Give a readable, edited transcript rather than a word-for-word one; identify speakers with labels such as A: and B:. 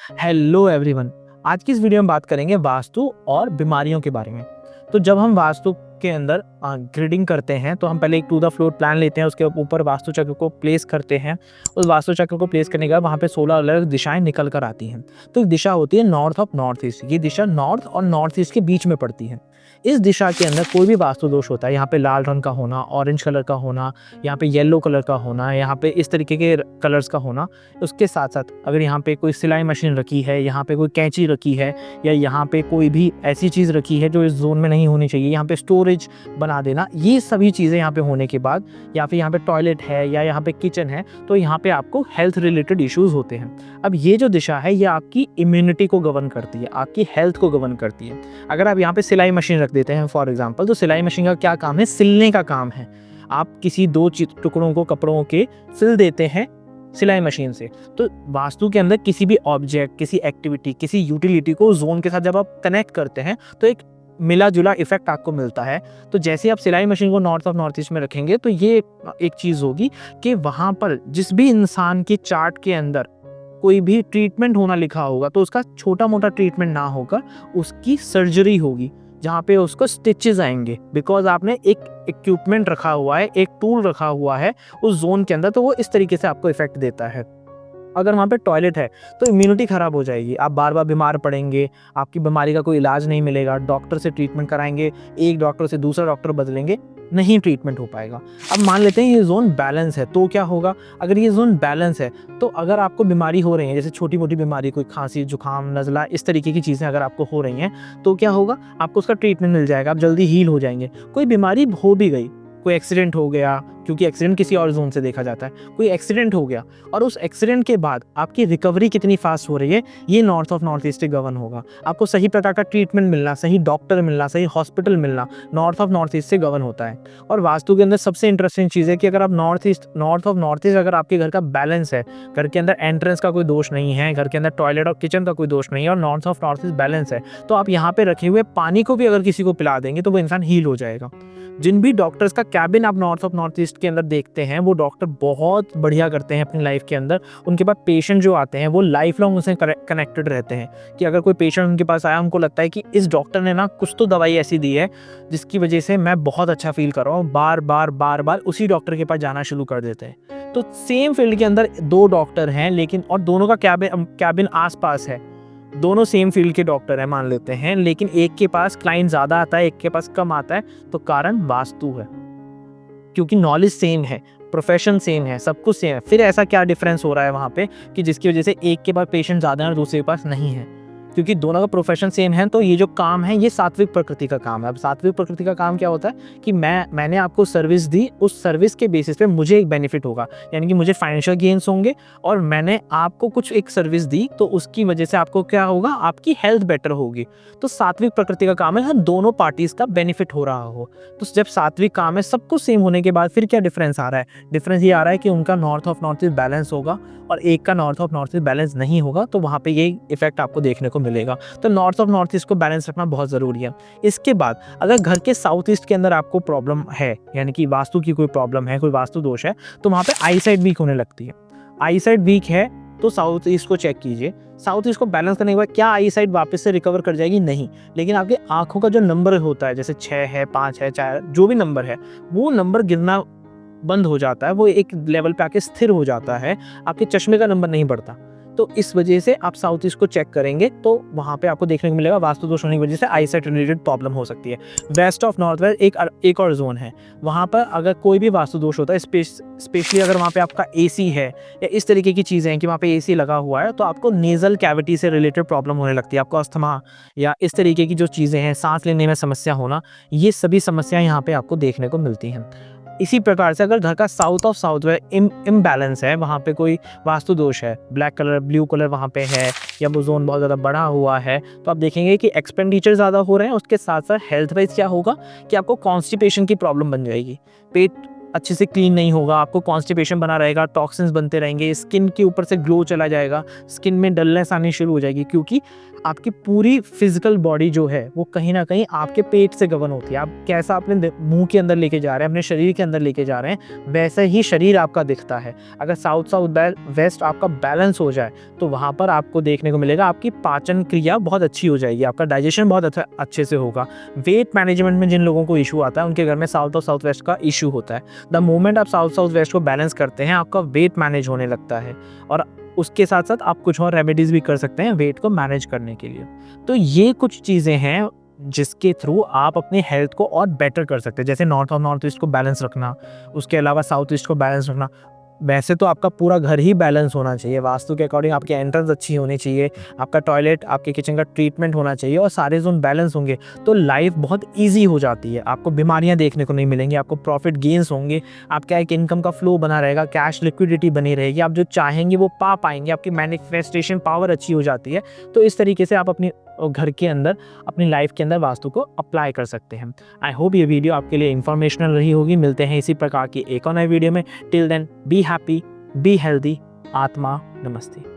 A: Hello everyone. आज की इस वीडियो में बात करेंगे वास्तु और बीमारियों के बारे में। तो जब हम वास्तु के अंदर ग्रिडिंग करते हैं तो हम पहले एक टू द फ्लोर प्लान लेते हैं, उसके ऊपर वास्तु चक्र को प्लेस करते हैं। उस वास्तु चक्र को प्लेस करने के बाद वहाँ पे 16 अलग दिशाएं निकल कर आती हैं। तो एक दिशा होती है नॉर्थ ऑफ नॉर्थ ईस्ट। ये दिशा नॉर्थ और नॉर्थ ईस्ट के बीच में पड़ती है। इस दिशा के अंदर कोई भी वास्तु दोष होता है, यहाँ पे लाल रंग का होना, ऑरेंज कलर का होना, यहाँ पे येलो कलर का होना, यहाँ पे इस तरीके के कलर्स का होना, उसके साथ साथ अगर यहाँ पे कोई सिलाई मशीन रखी है, यहाँ पे कोई कैंची रखी है, या यहाँ पे कोई भी ऐसी चीज़ रखी है जो इस जोन में नहीं होनी चाहिए, यहाँ पे स्टोरेज बना देना, ये सभी चीज़ें यहाँ पे होने के बाद, या फिर यहाँ पे टॉयलेट है या यहाँ पे किचन है, तो यहाँ पे आपको हेल्थ रिलेटेड इश्यूज होते हैं। अब ये जो दिशा है ये आपकी इम्यूनिटी को गवर्न करती है, आपकी हेल्थ को गवर्न करती है। अगर आप यहाँ पे सिलाई मशीन रख देते हैं फॉर एग्जाम्पल, तो सिलाई मशीन का क्या काम है? सिलने का काम है। आप किसी दो टुकड़ों को कपड़ों के सिल देते हैं सिलाई मशीन से। तो वास्तु के अंदर किसी भी ऑब्जेक्ट, किसी एक्टिविटी, किसी यूटिलिटी को जोन के साथ जब आप कनेक्ट करते हैं तो एक मिला जुला इफेक्ट आपको मिलता है। तो जैसे आप सिलाई मशीन को नॉर्थ ऑफ नॉर्थ ईस्ट में रखेंगे तो ये एक चीज़ होगी कि वहाँ पर जिस भी इंसान की चार्ट के अंदर कोई भी ट्रीटमेंट होना लिखा होगा तो उसका छोटा मोटा ट्रीटमेंट ना होकर उसकी सर्जरी होगी, जहाँ पे उसको स्टिचेस आएंगे, बिकॉज आपने एक इक्विपमेंट रखा हुआ है, एक टूल रखा हुआ है उस जोन के अंदर, तो वो इस तरीके से आपको इफेक्ट देता है। अगर वहाँ पे टॉयलेट है तो इम्यूनिटी ख़राब हो जाएगी, आप बार बार बीमार पड़ेंगे, आपकी बीमारी का कोई इलाज नहीं मिलेगा, डॉक्टर से ट्रीटमेंट कराएंगे, एक डॉक्टर से दूसरा डॉक्टर बदलेंगे, नहीं ट्रीटमेंट हो पाएगा। अब मान लेते हैं ये जोन बैलेंस है, तो क्या होगा? अगर ये जोन बैलेंस है तो अगर आपको बीमारी हो रही है, जैसे छोटी मोटी बीमारी, कोई खांसी, जुकाम, नज़ला, इस तरीके की चीज़ें अगर आपको हो रही हैं तो क्या होगा? आपको उसका ट्रीटमेंट मिल जाएगा, आप जल्दी हील हो जाएंगे। कोई बीमारी हो भी गई, कोई एक्सीडेंट हो गया, क्योंकि एक्सीडेंट किसी और जोन से देखा जाता है, कोई एक्सीडेंट हो गया और उस एक्सीडेंट के बाद आपकी रिकवरी कितनी फास्ट हो रही है, ये नॉर्थ ऑफ नॉर्थ ईस्ट से गवर्न होगा। आपको सही प्रकार का ट्रीटमेंट मिलना, सही डॉक्टर मिलना, सही हॉस्पिटल मिलना नॉर्थ ऑफ नॉर्थ ईस्ट से गवर्न होता है। और वास्तु के अंदर सबसे इंटरेस्टिंग चीज़ है कि अगर आप नॉर्थ ऑफ नॉर्थ ईस्ट अगर आपके घर का बैलेंस है, घर के अंदर एंट्रेंस का कोई दोष नहीं है, घर के अंदर टॉयलेट और किचन का कोई दोष नहीं है, और north of north east balance है, तो आप यहाँ पे रखे हुए पानी को भी अगर किसी को पिला देंगे तो वो इंसान हील हो जाएगा। जिन भी डॉक्टर्स का कैबिन आप नॉर्थ ऑफ नॉर्थ ईस्ट के अंदर देखते हैं, वो डॉक्टर बहुत बढ़िया करते हैं अपनी लाइफ के अंदर। उनके पास पेशेंट जो आते हैं वो लाइफ लॉन्ग उनसे कनेक्टेड रहते हैं, कि अगर कोई पेशेंट उनके पास आया, उनको लगता है कि इस डॉक्टर ने ना कुछ तो दवाई ऐसी दी है जिसकी वजह से मैं बहुत अच्छा फील कर रहा हूँ, बार बार उसी डॉक्टर के पास जाना शुरू कर देते हैं। तो सेम फील्ड के अंदर दो डॉक्टर हैं, लेकिन और दोनों का कैबिन आस पास है, दोनों सेम फील्ड के डॉक्टर हैं मान लेते हैं, लेकिन एक के पास क्लाइंट ज़्यादा आता है, एक के पास कम आता है, तो कारण वास्तु है। क्योंकि नॉलेज सेम है, प्रोफेशन सेम है, सब कुछ सेम है, फिर ऐसा क्या डिफरेंस हो रहा है वहाँ पे कि जिसकी वजह से एक के पास पेशेंट ज़्यादा है और दूसरे के पास नहीं है? क्योंकि दोनों का प्रोफेशन सेम है। तो ये जो काम है ये सात्विक प्रकृति का काम है। अब सात्विक प्रकृति का काम क्या होता है कि मैंने आपको सर्विस दी, उस सर्विस के बेसिस पे मुझे एक बेनिफिट होगा, यानी कि मुझे फाइनेंशियल गेन्स होंगे, और मैंने आपको कुछ एक सर्विस दी तो उसकी वजह से आपको क्या होगा? आपकी हेल्थ बेटर होगी। तो सात्विक प्रकृति का काम है दोनों पार्टीज का बेनिफिट हो रहा हो। तो जब सात्विक काम है, सब कुछ सेम होने के बाद फिर क्या डिफरेंस आ रहा है? डिफरेंस ये आ रहा है कि उनका north of north east balance होगा और एक का north of north east balance नहीं होगा, तो वहाँ पे ये इफेक्ट आपको देखने को मिलेगा। तो नॉर्थ ऑफ नॉर्थ ईस्ट को बैलेंस रखना बहुत ज़रूरी है। इसके बाद अगर घर के साउथ ईस्ट के अंदर आपको प्रॉब्लम है, यानी कि वास्तु की कोई प्रॉब्लम है, कोई वास्तु दोष है, तो वहाँ पे आई साइड वीक होने लगती है। आई साइड वीक है तो साउथ ईस्ट को चेक कीजिए। साउथ ईस्ट को बैलेंस करने के बाद क्या आई साइड वापस से रिकवर कर जाएगी? नहीं, लेकिन आपके आंखों का जो नंबर होता है, जैसे 6 है, 5 है, 4, जो भी नंबर है, वो नंबर गिरना बंद हो जाता है, वो एक लेवल पे आके स्थिर हो जाता है, आपके चश्मे का नंबर नहीं बढ़ता। तो इस वजह से आप साउथ ईस्ट को चेक करेंगे तो वहाँ पे आपको देखने को मिलेगा वास्तु दोष होने की वजह से आई साइट रिलेटेड प्रॉब्लम हो सकती है। वेस्ट ऑफ नॉर्थ वेस्ट एक और जोन है, वहाँ पर अगर कोई भी वास्तु दोष होता है, स्पेशली अगर वहाँ पे आपका एसी है या इस तरीके की चीज़ें हैं कि वहाँ पे एसी लगा हुआ है, तो आपको नेजल कैविटी से रिलेटेड प्रॉब्लम होने लगती है, आपको अस्थमा या इस तरीके की जो चीज़ें हैं, सांस लेने में समस्या होना, ये सभी समस्याएं यहाँ पे आपको देखने को मिलती हैं। इसी प्रकार से अगर घर का south of south west imbalance है, वहाँ पे कोई वास्तु दोष है, ब्लैक कलर, ब्लू कलर वहाँ पे है, या वो जोन बहुत ज़्यादा बड़ा हुआ है, तो आप देखेंगे कि एक्सपेंडिचर ज़्यादा हो रहे हैं। उसके साथ साथ हेल्थ वाइज क्या होगा कि आपको कॉन्स्टिपेशन की प्रॉब्लम बन जाएगी, पेट अच्छे से क्लीन नहीं होगा, आपको कॉन्स्टिपेशन बना रहेगा, टॉक्सिन्स बनते रहेंगे, स्किन के ऊपर से ग्लो चला जाएगा, स्किन में डलनेस आनी शुरू हो जाएगी, क्योंकि आपकी पूरी फिजिकल बॉडी जो है वो कहीं ना कहीं आपके पेट से गवर्न होती है। आप कैसा अपने मुंह के अंदर लेके जा रहे हैं, अपने शरीर के अंदर लेके जा रहे हैं, वैसा ही शरीर आपका दिखता है। अगर साउथ साउथ वेस्ट आपका बैलेंस हो जाए तो वहाँ पर आपको देखने को मिलेगा आपकी पाचन क्रिया बहुत अच्छी हो जाएगी, आपका डाइजेशन बहुत अच्छे से होगा। वेट मैनेजमेंट में जिन लोगों को इशू आता है उनके घर में साउथ और साउथ वेस्ट का इशू होता है। द मोमेंट आप साउथ साउथ वेस्ट को बैलेंस करते हैं, आपका वेट मैनेज होने लगता है, और उसके साथ साथ आप कुछ और रेमेडीज भी कर सकते हैं वेट को मैनेज करने के लिए। तो ये कुछ चीज़ें हैं जिसके थ्रू आप अपनी हेल्थ को और बेटर कर सकते हैं, जैसे नॉर्थ और नॉर्थ ईस्ट को बैलेंस रखना, उसके अलावा साउथ ईस्ट को बैलेंस रखना। वैसे तो आपका पूरा घर ही बैलेंस होना चाहिए, वास्तु के अकॉर्डिंग आपकी एंट्रेंस अच्छी होनी चाहिए, आपका टॉयलेट, आपके किचन का ट्रीटमेंट होना चाहिए, और सारे जोन बैलेंस होंगे तो लाइफ बहुत ईजी हो जाती है। आपको बीमारियां देखने को नहीं मिलेंगी, आपको प्रॉफिट गेन्स होंगे, आपका एक इनकम का फ्लो बना रहेगा, कैश लिक्विडिटी बनी रहेगी, आप जो चाहेंगे वो पा पाएंगे, आपकी मैनिफेस्टेशन पावर अच्छी हो जाती है। तो इस तरीके से आप अपनी घर के अंदर, अपनी लाइफ के अंदर वास्तु को अप्लाई कर सकते हैं। आई होप ये वीडियो आपके लिए इंफॉर्मेशनल रही होगी। मिलते हैं इसी प्रकार की एक और नई वीडियो में। Till then be happy, be healthy. आत्मा नमस्ते।